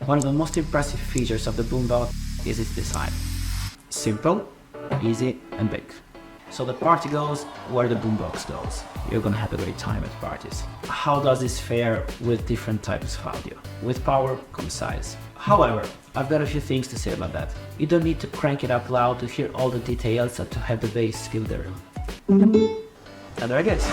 One of the most impressive features of the boombox is its design. Simple, easy and big. So the party goes where the boombox goes. You're gonna have a great time at parties. How does this fare with different types of audio? With power comes size. However, I've got a few things to say about that. You don't need to crank it up loud to hear all the details or to have the bass fill the room. And there it is.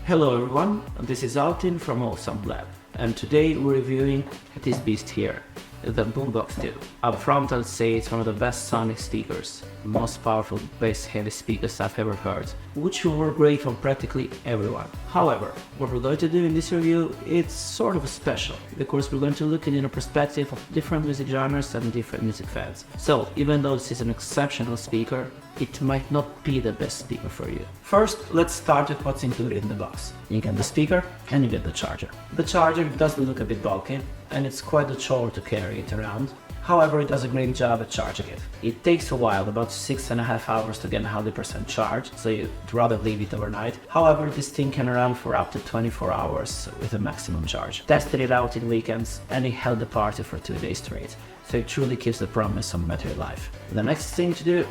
Hello everyone, this is Altin from Awesome Lab, and today we're reviewing this beast here, the BoomBox 2. Up front I'll say it's one of the best sonic speakers, most powerful bass heavy speakers I've ever heard, which will work great for practically everyone. However, what we're going to do in this review, it's sort of special, because we're going to look at it in a perspective of different music genres and different music fans. So even though this is an exceptional speaker, it might not be the best speaker for you. First, let's start with what's included in the box. You get the speaker and you get the charger. The charger does look a bit bulky and it's quite a chore to carry it around. However, it does a great job at charging it. It takes a while, about 6.5 hours to get 100% charged, so you'd rather leave it overnight. However, this thing can run for up to 24 hours with a maximum charge. Tested it out in weekends and it held the party for 2 days straight, so it truly keeps the promise of battery life. The next thing to do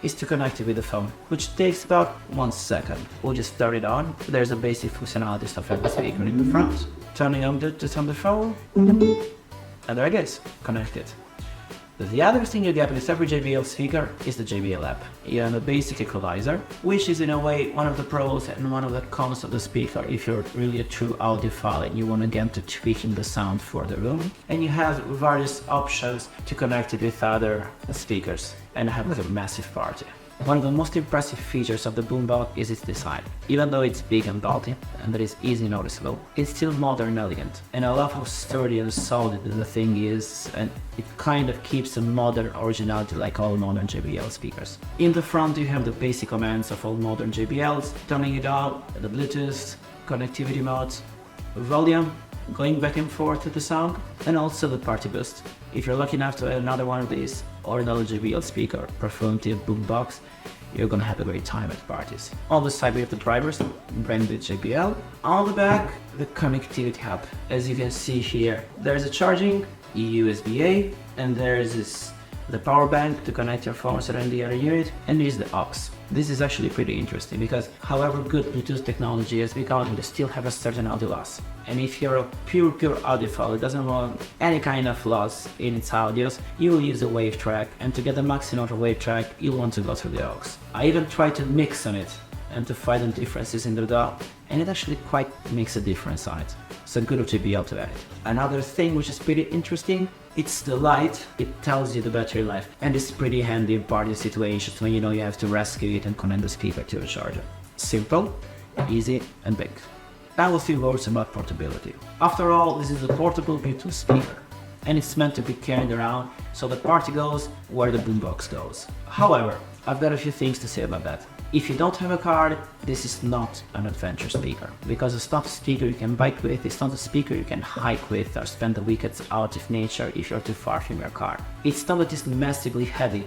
is to connect it with the phone, which takes about 1 second. We'll just turn it on. There's a basic functionality of every speaker in the front. Turning on on the phone, and there it is, connected. The other thing you get with every JBL speaker is the JBL app. You have a basic equalizer, which is in a way one of the pros and one of the cons of the speaker if you're really a true audiophile and you want to get to tweaking the sound for the room. And you have various options to connect it with other speakers and have a massive party. One of the most impressive features of the boombox is its design. Even though it's big and bulky, and that is easily noticeable, it's still modern and elegant. And I love how sturdy and solid the thing is, and it kind of keeps a modern originality like all modern JBL speakers. In the front you have the basic commands of all modern JBLs, turning it on, the Bluetooth, connectivity modes, volume, going back and forth with the sound, and also the party boost. If you're lucky enough to have another one of these, or another JBL speaker, Portability boombox, you're gonna have a great time at parties. On the side we have the drivers, branded JBL. On the back, the connectivity hub. As you can see here, there's a charging, USB-A, and there's the power bank to connect your phones around the other unit, and there's the aux. This is actually pretty interesting because however good Bluetooth technology has become, they still have a certain audio loss. And if you're a pure audiophile who doesn't want any kind of loss in its audios, you will use a wave track, and to get the maximum of a wave track, you'll want to go through the aux. I even tried to mix on it and to find the differences in the DAW, and it actually quite makes a difference on it. So good of JBL to that. Another thing which is pretty interesting, it's the light. It tells you the battery life, and it's pretty handy in party situations when you know you have to rescue it and connect the speaker to the charger. Simple, easy and big. Now a few words about portability. After all, this is a portable Bluetooth speaker, and it's meant to be carried around, so the party goes where the boombox goes. However, I've got a few things to say about that. If you don't have a car, this is not an adventure speaker, because it's not a speaker you can bike with, it's not a speaker you can hike with or spend the weekends out of nature if you're too far from your car. It's not that it's massively heavy,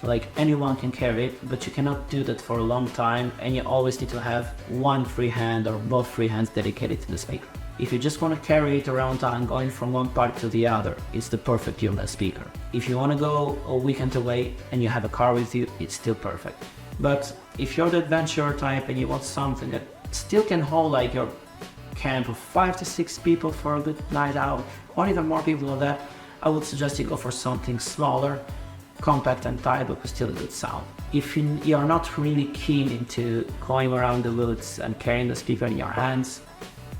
like anyone can carry it, but you cannot do that for a long time, and you always need to have one free hand or both free hands dedicated to the speaker. If you just want to carry it around town going from one part to the other, it's the perfect earless speaker. If you want to go a weekend away and you have a car with you, it's still perfect. But if you're the adventurer type and you want something that still can hold like your camp of 5 to 6 people for a good night out, or even more people than that, I would suggest you go for something smaller, compact and tight, but with still a good sound. If you're not really keen into going around the woods and carrying the speaker in your hands,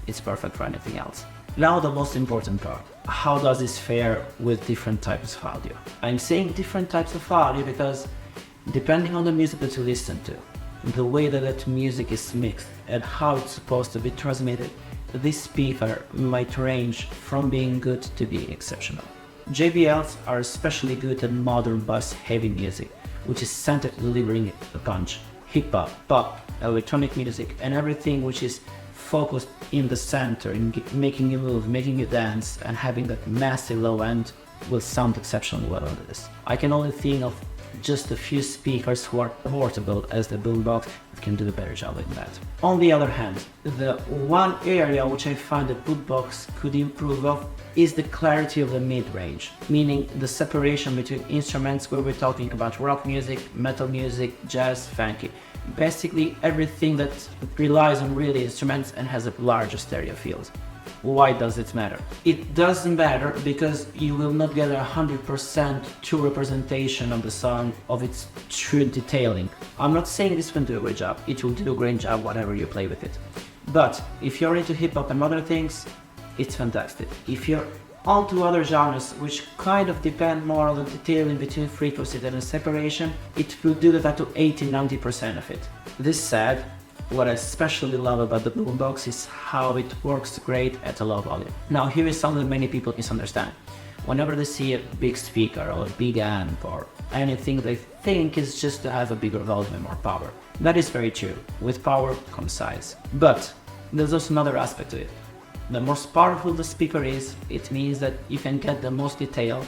it's perfect for anything else. Now the most important part. How does this fare with different types of audio? I'm saying different types of audio because depending on the music that you listen to, the way that music is mixed and how it's supposed to be transmitted, this speaker might range from being good to being exceptional. JBLs are especially good at modern bass-heavy music, which is centered delivering a punch. Hip-hop, pop, electronic music, and everything which is focused in the center, in making you move, making you dance, and having that massive low end will sound exceptionally well on this. I can only think of just a few speakers who are portable as the boombox that can do a better job with that. On the other hand, the one area which I find the boombox could improve of is the clarity of the mid-range, meaning the separation between instruments where we're talking about rock music, metal music, jazz, funky. Basically everything that relies on real instruments and has a larger stereo field. Why does it matter? It doesn't matter because you will not get 100% true representation of the song, of its true detailing. I'm not saying this will do a great job, it will do a great job whatever you play with it. But if you're into hip hop and other things, it's fantastic. If you're onto other genres which kind of depend more on the detailing between frequencies and the separation, it will do that to 80-90% of it. This said, what I especially love about the boombox is how it works great at a low volume. Now here is something that many people misunderstand. Whenever they see a big speaker or a big amp or anything, they think it's just to have a bigger volume or power. That is very true. With power comes size. But there's also another aspect to it. The more powerful the speaker is, it means that you can get the most detail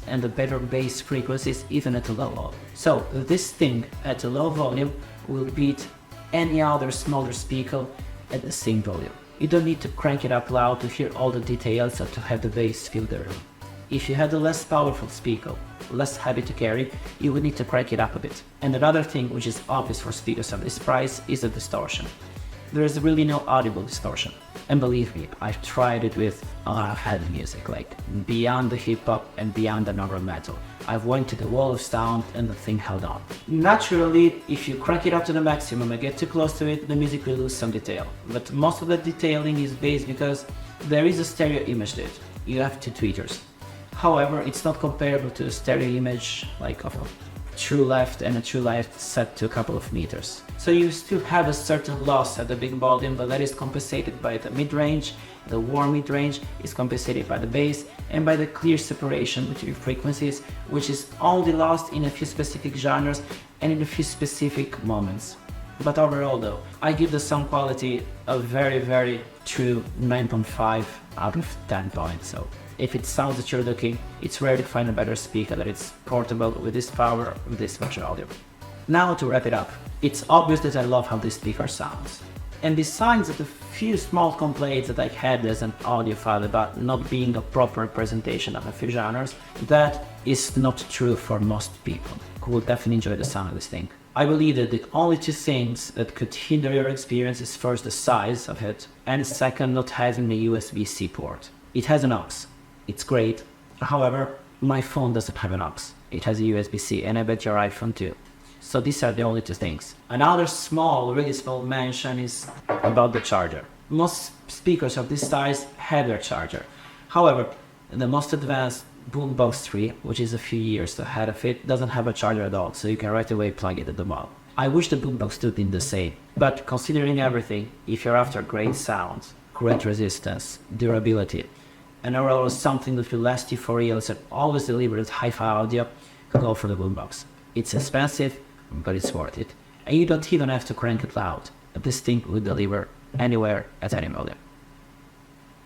and the better bass frequencies even at a low volume. So this thing at a low volume will beat any other smaller speaker at the same volume. You don't need to crank it up loud to hear all the details or to have the bass fill the room. If you had a less powerful speaker, less heavy to carry, you would need to crank it up a bit. And another thing which is obvious for speakers of this price is the distortion. There is really no audible distortion. And believe me, I've tried it with heavy music, like beyond the hip hop and beyond the normal metal. I've went to the wall of sound and the thing held on. Naturally, if you crank it up to the maximum and get too close to it, the music will lose some detail. But most of the detailing is based because there is a stereo image to it. You have two tweeters. However, it's not comparable to a stereo image like of a true left and a true left set to a couple of meters. So you still have a certain loss at the big volume, but that is compensated by the mid-range. The warm mid-range is compensated by the bass and by the clear separation between frequencies, which is only lost in a few specific genres and in a few specific moments. But overall though, I give the sound quality a very true 9.5 out of 10 points. So if it sounds that you're looking, it's rare to find a better speaker that is portable with this power, with this much audio. Now to wrap it up, it's obvious that I love how this speaker sounds. And besides the few small complaints that I had as an audiophile about not being a proper representation of a few genres, that is not true for most people who will definitely enjoy the sound of this thing. I believe that the only two things that could hinder your experience is first the size of it, and second not having a USB-C port. It has an aux. It's great. However, my phone doesn't have an aux. It has a USB-C, and I bet your iPhone too. So these are the only two things. Another really small mention is about the charger. Most speakers of this size have their charger. However, the most advanced BoomBox 3, which is a few years ahead of it, doesn't have a charger at all, so you can right away plug it at the wall. I wish the BoomBox 2 did the same, but considering everything, if you're after great sound, great resistance, durability, and overall something that will last you for years and always delivers hi-fi audio, go for the BoomBox. It's expensive, but it's worth it. And you don't even have to crank it loud. This thing will deliver anywhere at any volume.